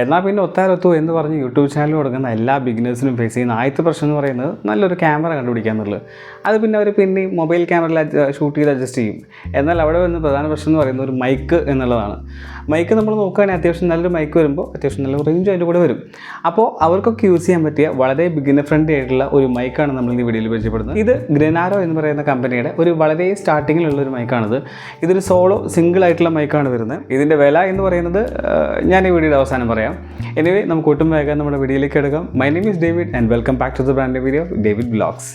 എന്നാൽ പിന്നെ ഒത്താരൊത്തു എന്ന് പറഞ്ഞ് യൂട്യൂബ് ചാനൽ കൊടുക്കുന്ന എല്ലാ ബിഗിനേഴ്സിനും ഫേസ് ചെയ്യുന്ന ആദ്യത്തെ പ്രശ്നം എന്ന് പറയുന്നത് നല്ലൊരു ക്യാമറ കണ്ടുപിടിക്കുക എന്നുള്ളത്. അത് പിന്നെ അവർ പിന്നെ മൊബൈൽ ക്യാമറയിൽ ഷൂട്ട് ചെയ്ത് അഡ്ജസ്റ്റ് ചെയ്യും. എന്നാൽ അവിടെ വരുന്ന പ്രധാന പ്രശ്നം എന്ന് പറയുന്നത് ഒരു മൈക്ക് എന്നുള്ളതാണ്. മൈക്ക് നമ്മൾ നോക്കുകയാണെങ്കിൽ അത്യാവശ്യം നല്ലൊരു മൈക്ക് വരുമ്പോൾ അത്യാവശ്യം നല്ല റേഞ്ച് അതിൻ്റെ കൂടെ വരും. അപ്പോൾ അവർക്കൊക്കെ യൂസ് ചെയ്യാൻ പറ്റിയ വളരെ ബിഗിനർ ഫ്രണ്ട്ലി ആയിട്ടുള്ള ഒരു മൈക്കാണ് നമ്മൾ ഈ വീഡിയോയിൽ പരിചയപ്പെടുന്നത്. ഇത് ഗ്രനാരോ എന്ന് പറയുന്ന കമ്പനിയുടെ ഒരു വളരെ സ്റ്റാർട്ടിങ്ങിലുള്ള ഒരു മൈക്കാണിത്. ഇതൊരു സോളോ സിംഗിൾ ആയിട്ടുള്ള മൈക്കാണ് വരുന്നത്. ഇതിൻ്റെ വില എന്ന് പറയുന്നത് ഞാൻ ഈ വീഡിയോയുടെ അവസാനം പറയാം. എനിവേ നമുക്ക് ഒട്ടും വേഗം നമ്മുടെ വീഡിയോയിലേക്ക് എടുക്കാം. My name is David and welcome back to the brand video David vlogs.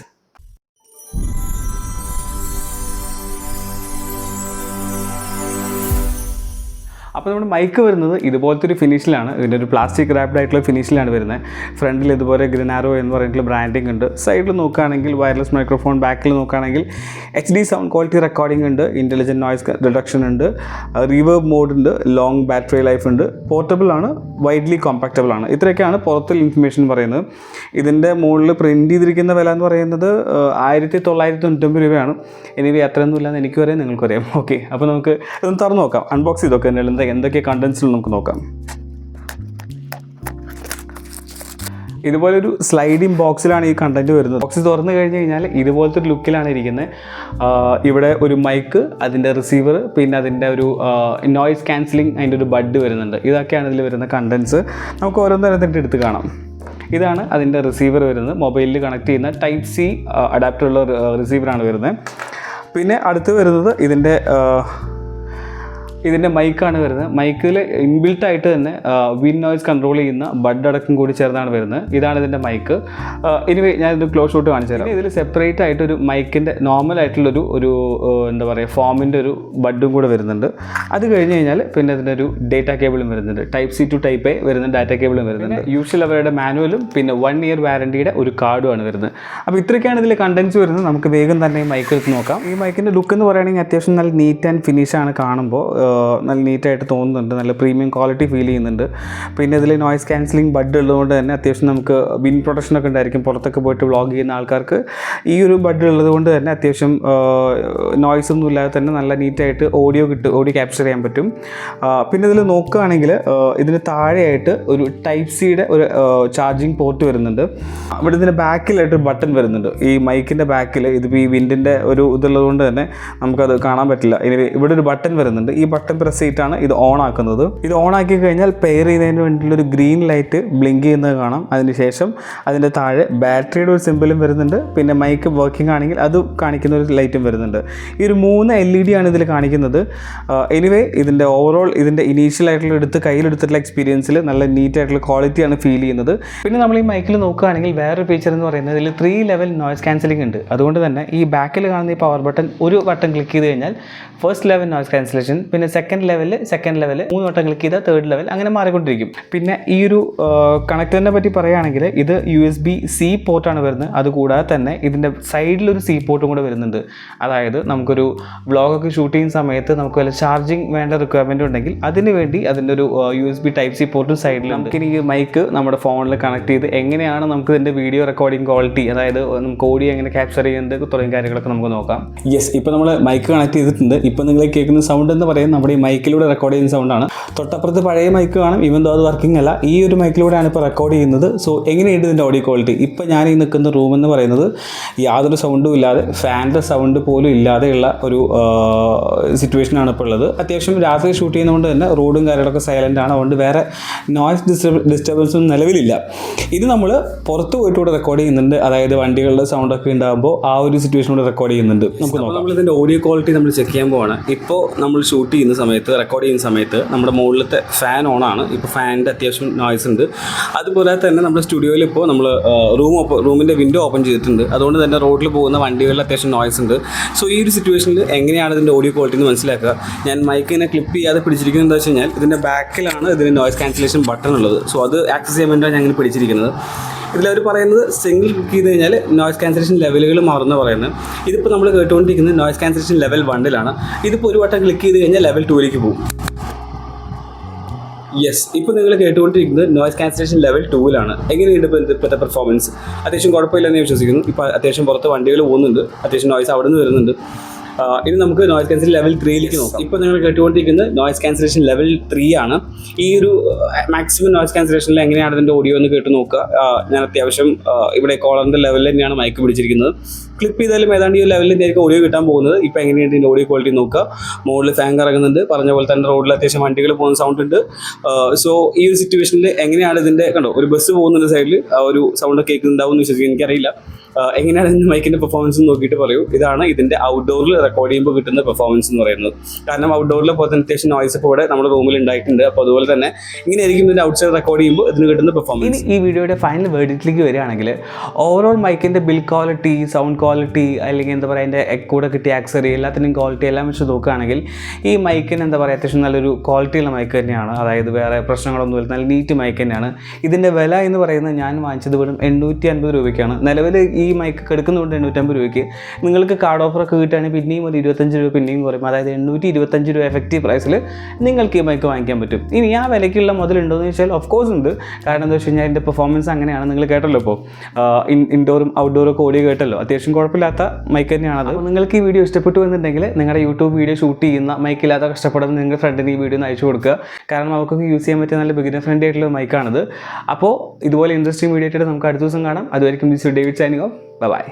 അപ്പോൾ നമ്മുടെ മൈക്ക് വരുന്നത് ഇതുപോലത്തെ ഒരു ഫിനിഷിലാണ്. ഇതിൻ്റെ ഒരു പ്ലാസ്റ്റിക് റാപ്ഡ് ആയിട്ടുള്ള ഫിനിഷിലാണ് വരുന്നത്. ഫ്രണ്ടിൽ ഇതുപോലെ ഗ്രനാരോ എന്ന് പറഞ്ഞിട്ടുള്ള ബ്രാൻഡിങ് ഉണ്ട്. സൈഡിൽ നോക്കുകയാണെങ്കിൽ വയർലെസ് മൈക്രോഫോൺ, ബാക്കിൽ നോക്കുകയാണെങ്കിൽ HD സൗണ്ട് ക്വാളിറ്റി റെക്കോർഡിംഗ് ഉണ്ട്, ഇൻ്റലിജൻറ്റ് നോയ്സ് റിഡക്ഷൻ ഉണ്ട്, റീവേർബ് മോഡ് ഉണ്ട്, ലോങ് ബാറ്ററി ലൈഫ് ഉണ്ട്, പോർട്ടബിൾ ആണ്, വൈഡ്ലി കോമ്പാക്റ്റബിൾ ആണ്. ഇത്രയൊക്കെയാണ് പുറത്തുള്ള ഇൻഫർമേഷൻ പറയുന്നത്. ഇതിൻ്റെ മുകളിൽ പ്രിൻറ്റ് ചെയ്തിരിക്കുന്ന വില എന്ന് പറയുന്നത് 1990 രൂപയാണ്. എനിവേ അത്രയൊന്നും ഇല്ലാന്ന് എനിക്കും അറിയാം, നിങ്ങൾക്കും അറിയാം. ഓക്കെ, അപ്പോൾ നമുക്ക് ഇതൊന്ന് തുറന്ന് നോക്കാം, അൺബോക്സ് ചെയ്തൊക്കെ എന്തൊക്കെ കണ്ടൻസിൽ നമുക്ക് നോക്കാം. ഇതുപോലൊരു സ്ലൈഡിങ് ബോക്സിലാണ് ഈ കണ്ടൻറ്റ് വരുന്നത്. ബോക്സ് തുറന്നു കഴിഞ്ഞ് കഴിഞ്ഞാൽ ഇതുപോലത്തെ ഒരു ലുക്കിലാണ് ഇരിക്കുന്നത്. ഇവിടെ ഒരു മൈക്ക്, അതിൻ്റെ റിസീവർ, പിന്നെ അതിൻ്റെ ഒരു നോയ്സ് ക്യാൻസലിങ്, അതിൻ്റെ ഒരു ബഡ് വരുന്നുണ്ട്. ഇതൊക്കെയാണ് ഇതിൽ വരുന്ന കണ്ടൻസ്. നമുക്ക് ഓരോന്നോരോന്നിട്ട് എടുത്ത് കാണാം. ഇതാണ് അതിൻ്റെ റിസീവർ വരുന്നത്. മൊബൈലിൽ കണക്ട് ചെയ്യുന്ന ടൈപ്പ് C അഡാപ്റ്ററുള്ള റിസീവറാണ് വരുന്നത്. പിന്നെ അടുത്ത് വരുന്നത് ഇതിൻ്റെ മൈക്കാണ് വരുന്നത്. മൈക്കിൽ ഇൻബിൽട്ട് ആയിട്ട് തന്നെ വിൻ നോയ്സ് കൺട്രോൾ ചെയ്യുന്ന ബഡ് അടക്കം കൂടി ചേർന്നാണ് വരുന്നത്. ഇതാണ് ഇതിൻ്റെ മൈക്ക്. ഇനി ഞാനിത് ക്ലോസ് ഷോട്ട് കാണിച്ചു തരാം. ഇതിൽ സെപ്പറേറ്റ് ആയിട്ടൊരു മൈക്കിൻ്റെ നോർമൽ ആയിട്ടുള്ളൊരു എന്താ പറയുക ഫോമിൻ്റെ ഒരു ബഡും കൂടെ വരുന്നുണ്ട്. അത് കഴിഞ്ഞ് കഴിഞ്ഞാൽ പിന്നെ ഇതിൻ്റെ ഒരു ഡേറ്റ കേബിളും വരുന്നുണ്ട്. Type C to type A വരുന്ന ഡാറ്റ കേബിളും വരുന്നുണ്ട്. യൂഷ്വൽ അവരുടെ മാനുവലും പിന്നെ 1 year വാറണ്ടിയുടെ ഒരു കാർഡുമാണ് വരുന്നത്. അപ്പോൾ ഇത്രയൊക്കെയാണ് ഇതിൽ കണ്ടൻസ് വരുന്നത്. നമുക്ക് വേഗം തന്നെ ഈ മൈക്ക് എടുത്ത് നോക്കാം. ഈ മൈക്കിൻ്റെ ലുക്ക് എന്ന് പറയുകയാണെങ്കിൽ അത്യാവശ്യം നല്ല നീറ്റ് ആൻഡ് ഫിനിഷാണ് കാണുമ്പോൾ. നല്ല നീറ്റായിട്ട് തോന്നുന്നുണ്ട്, നല്ല പ്രീമിയം ക്വാളിറ്റി ഫീൽ ചെയ്യുന്നുണ്ട്. പിന്നെ ഇതിൽ നോയ്സ് ക്യാൻസലിംഗ് ബഡ് ഉള്ളതുകൊണ്ട് തന്നെ അത്യാവശ്യം നമുക്ക് വിൻ പ്രൊട്ടക്ഷനൊക്കെ ഉണ്ടായിരിക്കും. പുറത്തൊക്കെ പോയിട്ട് വ്ളോഗ് ചെയ്യുന്ന ആൾക്കാർക്ക് ഈ ഒരു ബഡ് ഉള്ളത് കൊണ്ട് തന്നെ അത്യാവശ്യം നോയ്സ് ഒന്നും ഇല്ലാതെ തന്നെ നല്ല നീറ്റായിട്ട് ഓഡിയോ ക്യാപ്ചർ ചെയ്യാൻ പറ്റും. പിന്നെ ഇതിൽ നോക്കുകയാണെങ്കിൽ ഇതിന് താഴെയായിട്ട് ഒരു ടൈപ്പ് സിയുടെ ഒരു ചാർജിങ് പോർട്ട് വരുന്നുണ്ട്. ഇവിടെ ഇതിൻ്റെ ബാക്കിലായിട്ട് ഒരു ബട്ടൺ വരുന്നുണ്ട്. ഈ മൈക്കിൻ്റെ ബാക്കിൽ ഇതിപ്പോൾ ഈ വിൻഡിൻ്റെ ഒരു ഇതുള്ളത് കൊണ്ട് തന്നെ നമുക്കത് കാണാൻ പറ്റില്ല. ഇനി ഇവിടെ ഒരു ബട്ടൺ വരുന്നുണ്ട്. ഈ ബട്ടൺ പ്രസ് ചെയ്തിട്ടാണ് ഇത് ഓൺ ആക്കുന്നത്. ഇത് ഓൺ ആക്കി കഴിഞ്ഞാൽ പെയർ ചെയ്യുന്നതിന് വേണ്ടിയിട്ടുള്ളൊരു ഗ്രീൻ ലൈറ്റ് ബ്ലിങ്ക് ചെയ്യുന്നത് കാണാം. അതിനുശേഷം അതിൻ്റെ താഴെ ബാറ്ററിയുടെ ഒരു സിമ്പിളും വരുന്നുണ്ട്. പിന്നെ മൈക്ക് വർക്കിംഗ് ആണെങ്കിൽ അത് കാണിക്കുന്ന ഒരു ലൈറ്റും വരുന്നുണ്ട്. ഈ ഒരു 3 LED ആണ് ഇതിൽ കാണിക്കുന്നത്. എനിവേ ഇതിൻ്റെ ഓവറോൾ ഇതിൻ്റെ ഇനീഷ്യൽ ആയിട്ടുള്ള കയ്യിലെടുത്തിട്ടുള്ള എക്സ്പീരിയൻസിൽ നല്ല നീറ്റ് ആയിട്ടുള്ള ക്വാളിറ്റിയാണ് ഫീൽ ചെയ്യുന്നത്. പിന്നെ നമ്മൾ ഈ മൈക്കിൽ നോക്കുകയാണെങ്കിൽ വേറൊരു ഫീച്ചർ എന്ന് പറയുന്നത് ഇതിൽ 3 level നോയ്സ് ക്യാൻസലിംഗ് ഉണ്ട്. അതുകൊണ്ട് തന്നെ ഈ ബാക്കിൽ കാണുന്ന ഈ പവർ ബട്ടൺ ഒരു വട്ടം ക്ലിക്ക് ചെയ്ത് കഴിഞ്ഞാൽ ഫസ്റ്റ് ലെവൽ നോയ്സ് ക്യാൻസലേഷൻ, പിന്നെ സെക്കൻഡ് ലെവൽ 3 വട്ടം ക്ലിക്ക് ചെയ്താൽ തേർഡ് ലെവൽ, അങ്ങനെ മാറിക്കൊണ്ടിരിക്കും. പിന്നെ ഈ ഒരു കണക്ടറിനെ പറ്റി പറയുകയാണെങ്കിൽ ഇത് USB-C പോർട്ടാണ് വരുന്നത്. അതുകൂടാതെ തന്നെ ഇതിൻ്റെ സൈഡിലൊരു C പോർട്ടും കൂടെ വരുന്നുണ്ട്. അതായത് നമുക്കൊരു വ്ളോഗൊക്കെ ഷൂട്ട് ചെയ്യുന്ന സമയത്ത് നമുക്ക് വല്ല ചാർജിങ് വേണ്ട റിക്വയർമെൻറ്റ് ഉണ്ടെങ്കിൽ അതിന് വേണ്ടി അതിൻ്റെ ഒരു USB Type C പോർട്ടും സൈഡിലുണ്ട്. നമുക്കിനി ഈ മൈക്ക് നമ്മുടെ ഫോണിൽ കണക്ട് ചെയ്ത് എങ്ങനെയാണ് നമുക്ക് ഇതിൻ്റെ വീഡിയോ റെക്കോർഡിംഗ് ക്വാളിറ്റി, അതായത് നമുക്ക് ഓഡിയോ എങ്ങനെ ക്യാപ്ചർ ചെയ്യുന്നത് തുടങ്ങിയ കാര്യങ്ങളൊക്കെ നമുക്ക് നോക്കാം. യെസ്, ഇപ്പോൾ നമ്മൾ മൈക്ക് കണക്ട് ചെയ്തിട്ടുണ്ട്. ഇപ്പോൾ നിങ്ങൾ കേൾക്കുന്ന സൗണ്ട് എന്ന് പറയുന്നത് നമ്മുടെ ഈ മൈക്കിലൂടെ റെക്കോർഡ് ചെയ്യുന്ന സൗണ്ടാണ്. തൊട്ടപ്പുറത്ത് പഴയ മൈക്ക് കാണും, ഈവൻ ദോ അത് വർക്കിംഗ് അല്ല. ഈ ഒരു മൈക്കിലൂടെയാണ് ഇപ്പോൾ റെക്കോർഡ് ചെയ്യുന്നത്. സോ എങ്ങനെയുണ്ട് ഇതിൻ്റെ ഓഡിയോ ക്വാളിറ്റി? ഇപ്പോൾ ഞാൻ ഈ നിൽക്കുന്ന റൂം എന്ന് പറയുന്നത് യാതൊരു സൗണ്ടും ഇല്ലാതെ, ഫാനിൻ്റെ സൗണ്ട് പോലും ഇല്ലാതെയുള്ള ഒരു സിറ്റുവേഷനാണ് ഇപ്പോൾ ഉള്ളത്. അത്യാവശ്യം രാത്രി ഷൂട്ട് ചെയ്യുന്നതുകൊണ്ട് തന്നെ റോഡും കാര്യങ്ങളൊക്കെ സൈലൻ്റ് ആണ്. അതുകൊണ്ട് വേറെ നോയ്സ് ഡിസ്റ്റർബൻസും നിലവിലില്ല. ഇത് നമ്മൾ പുറത്ത് പോയിട്ടൂടെ റെക്കോർഡ് ചെയ്യുന്നുണ്ട്. അതായത് വണ്ടികളുടെ സൗണ്ടൊക്കെ ഉണ്ടാകുമ്പോൾ ആ ഒരു സിറ്റുവേഷനോട് റെക്കോർഡ് ചെയ്യുന്നുണ്ട്. നമുക്ക് നമ്മളിതിൻ്റെ ഓഡിയോ ക്വാളിറ്റി നമ്മൾ ചെക്ക് ചെയ്യാൻ പോവാണ്. ഇപ്പോൾ നമ്മൾ ഷൂട്ട് ചെയ്യുന്ന സമയത്ത്, റെക്കോർഡ് ചെയ്യുന്ന സമയത്ത് നമ്മുടെ മുകളിലത്തെ ഫാൻ ഓണാണ്. ഇപ്പോൾ ഫാനിൻ്റെ അത്യാവശ്യം നോയ്സ് ഉണ്ട്. അതുപോലെ തന്നെ നമ്മുടെ സ്റ്റുഡിയോയിൽ ഇപ്പോൾ നമ്മൾ റൂമിൻ്റെ വിൻഡോ ഓപ്പൺ ചെയ്തിട്ടുണ്ട്. അതുകൊണ്ട് തന്നെ റോഡിൽ പോകുന്ന വണ്ടികളിൽ അത്യാവശ്യം നോയ്സ് ഉണ്ട്. സോ ഈ ഒരു സിറ്റുവേഷനിൽ എങ്ങനെയാണ് ഇതിൻ്റെ ഓഡിയോ ക്വാളിറ്റി എന്ന് മനസ്സിലാക്കുക? ഞാൻ മൈക്കിനെ ക്ലിപ്പ് ചെയ്യാതെ പിടിച്ചിരിക്കുന്നത് എന്താ വെച്ച് കഴിഞ്ഞാൽ ഇതിൻ്റെ ബാക്കിലാണ് ഇതിന് നോയ്സ് ക്യാൻസലേഷൻ ബട്ടൺ ഉള്ളത്. സോ അത് ആക്സസ് ചെയ്യാൻ വേണ്ടിയാണ് ഞാൻ പിടിച്ചിരിക്കുന്നത്. ഇതിലവർ പറയുന്നത് സിംഗിൾ ക്ലിക്ക് ചെയ്ത് കഴിഞ്ഞാൽ നോയ്സ് ക്യാൻസലേഷൻ ലെവലുകൾ മാറുന്ന പറയുന്നത്. ഇതിപ്പോൾ നമ്മൾ കേട്ടുകൊണ്ടിരിക്കുന്നത് നോയ്സ് ക്യാൻസലേഷൻ ലെവൽ 1 ഇതിപ്പോൾ ഒരു വട്ടം ക്ലിക്ക് ചെയ്ത് കഴിഞ്ഞാൽ ലെവൽ 2 പോകും. യെസ്, ഇപ്പോൾ നിങ്ങൾ കേട്ടുകൊണ്ടിരിക്കുന്നത് നോയ്സ് ക്യാൻസലേഷൻ ലെവൽ 2 എങ്ങനെയുണ്ട് ഇപ്പോഴത്തെ പെർഫോമൻസ്? അത്യാവശ്യം കുഴപ്പമില്ലെന്ന് ഞാൻ വിശ്വസിക്കുന്നു. ഇപ്പോൾ അത്യാവശ്യം പുറത്ത് വണ്ടികൾ പോകുന്നുണ്ട്, അത്യാവശ്യം നോയ്സ് അവിടെ നിന്ന് വരുന്നുണ്ട്. ഇനി നമുക്ക് നോയ്സ് ക്യാൻസലേഷൻ ലെവൽ 3ലേക്ക് നോക്കാം. ഇപ്പോൾ നിങ്ങൾ കേട്ടുകൊണ്ടിരിക്കുന്നത് നോയ്സ് ക്യാൻസലേഷൻ ലെവൽ 3 ആണ്. ഈ ഒരു മാക്സിമം നോയ്സ് ക്യാൻസലേഷനിൽ എങ്ങനെയാണ് ഇതിൻ്റെ ഓഡിയോ എന്ന് കേട്ട് നോക്കുക. ഞാൻ അത്യാവശ്യം ഇവിടെ കോളറിൻ്റെ ലെവലിൽ തന്നെയാണ് മൈക്ക് പിടിച്ചിരിക്കുന്നത്. ക്ലിപ്പ് ചെയ്താലും ഏതാണ്ട് ഈ ലെവലിൽ തന്നെയായിരിക്കും ഓഡിയോ കിട്ടാൻ പോകുന്നത്. ഇപ്പോൾ എങ്ങനെയാണ് ഇതിൻ്റെ ഓഡിയോ ക്വാളിറ്റി നോക്കുക. മുകളിൽ ഫാൻ കറങ്ങുന്നുണ്ട്, പറഞ്ഞ പോലെ തന്നെ റോഡിൽ അത്യാവശ്യം വണ്ടികൾ പോകുന്ന സൗണ്ട് ഉണ്ട്. സോ ഈ ഒരു സിറ്റുവേഷനിൽ എങ്ങനെയാണ് ഇതിൻ്റെ കണ്ടോ ഒരു ബസ് പോകുന്ന സൈഡിൽ ആ ഒരു സൗണ്ട് കേൾക്കുന്നുണ്ടാവും എന്ന് വിശ്വസിക്കും. എനിക്കറിയില്ല എങ്ങനെയാണ് ഇതിൻ്റെ മൈക്കിൻ്റെ പെർഫോമൻസ് നോക്കിയിട്ട് പറയൂ. ഇതാണ് ഇതിൻ്റെ ഔട്ട്ഡോറിൽ റെക്കോർഡ് ചെയ്യുമ്പോൾ കിട്ടുന്ന പെർഫോമൻസ് എന്ന് പറയുന്നത്. കാരണം ഔട്ട്ഡോറിൽ പോലെ തന്നെ അത്യാവശ്യം നോയ്സ് ഇപ്പോൾ ഇവിടെ നമ്മുടെ റൂമിൽ ഉണ്ടായിട്ടുണ്ട്. അപ്പോൾ അതുപോലെ തന്നെ ഇങ്ങനെയായിരിക്കും ഇതിൻ്റെ ഔട്ട്സൈഡ് റെക്കോർഡ് ചെയ്യുമ്പോൾ ഇതിന് കിട്ടുന്ന പെർഫോമൻസ്. ഈ വീഡിയോയുടെ ഫൈനൽ വേർഡിറ്റിലേക്ക് വരികയാണെങ്കിൽ ഓവറോൾ മൈക്കിൻ്റെ ബിൽ ക്വാളിറ്റി, സൗണ്ട് ക്വാളിറ്റി, അല്ലെങ്കിൽ എന്താ പറയുക അതിൻ്റെ കൂടെ കിട്ടിയ ആക്സറി എല്ലാത്തിൻ്റെയും ക്വാളിറ്റി എല്ലാം വെച്ച് നോക്കുകയാണെങ്കിൽ ഈ മൈക്കിന് എന്താ പറയുക അത്യാവശ്യം നല്ലൊരു ക്വാളിറ്റിയുള്ള മൈക്ക് തന്നെയാണ്. അതായത് വേറെ പ്രശ്നങ്ങളൊന്നും ഇല്ല, നല്ല നീറ്റ് മൈക്ക് തന്നെയാണ്. ഇതിൻ്റെ വില എന്ന് പറയുന്നത് ഞാൻ വാങ്ങിച്ചത് വെറും 850 രൂപയ്ക്കാണ്. നിലവിൽ ഈ മൈക്ക് എടുക്കുന്നുണ്ട് 850 രൂപയ്ക്ക്. നിങ്ങൾക്ക് കാർഡ് ഓഫറൊക്കെ കിട്ടുകയാണെങ്കിൽ പിന്നെയും ഒരു 25 രൂപ പിന്നെയും കുറയും. അതായത് 825 രൂപ എഫക്റ്റീവ് പ്രൈസിൽ നിങ്ങൾക്ക് ഈ മൈക്ക് വാങ്ങിക്കാൻ പറ്റും. ഇനി ആ വിലയ്ക്കുള്ള മുതലുണ്ടോ എന്ന് ചോദിച്ചാൽ ഓഫ് കോഴ്സ് ഉണ്ട്. കാരണം എന്താ വെച്ച് കഴിഞ്ഞാൽ ഇതിൻ്റെ പെർഫോമൻസ് അങ്ങനെയാണ്. നിങ്ങൾ കേട്ടല്ലോ ഇപ്പോൾ ഇൻഡോറും ഔട്ട്ഡോറും ഒക്കെ ഓഡിയോ കേട്ടല്ലോ. അത്യാവശ്യം കുഴപ്പമില്ലാത്ത മൈക്ക് തന്നെയാണത്. അപ്പോൾ നിങ്ങൾക്ക് ഈ വീഡിയോ ഇഷ്ടപ്പെട്ടു എന്നുണ്ടെങ്കിൽ നിങ്ങളുടെ യൂട്യൂബ് വീഡിയോ ഷൂട്ട് ചെയ്യുന്ന മൈക്കില്ലാത്ത കഷ്ടപ്പെടുന്ന നിങ്ങളുടെ ഫ്രണ്ടിന് ഈ വീഡിയോ ഒന്ന് അയച്ചു കൊടുക്കുക. കാരണം അവർക്കൊക്കെ യൂസ് ചെയ്യാൻ പറ്റിയ നല്ല ബിഗിനർ ഫ്രണ്ട്ലി ആയിട്ടുള്ള മൈക്കാണിത്. അപ്പോൾ ഇതുപോലെ ഇൻട്രസ്റ്റിംഗ് വീഡിയോ ആയിട്ട് നമുക്ക് അടുത്ത ദിവസം കാണാം. അതുവരെയും this is David signing off. By.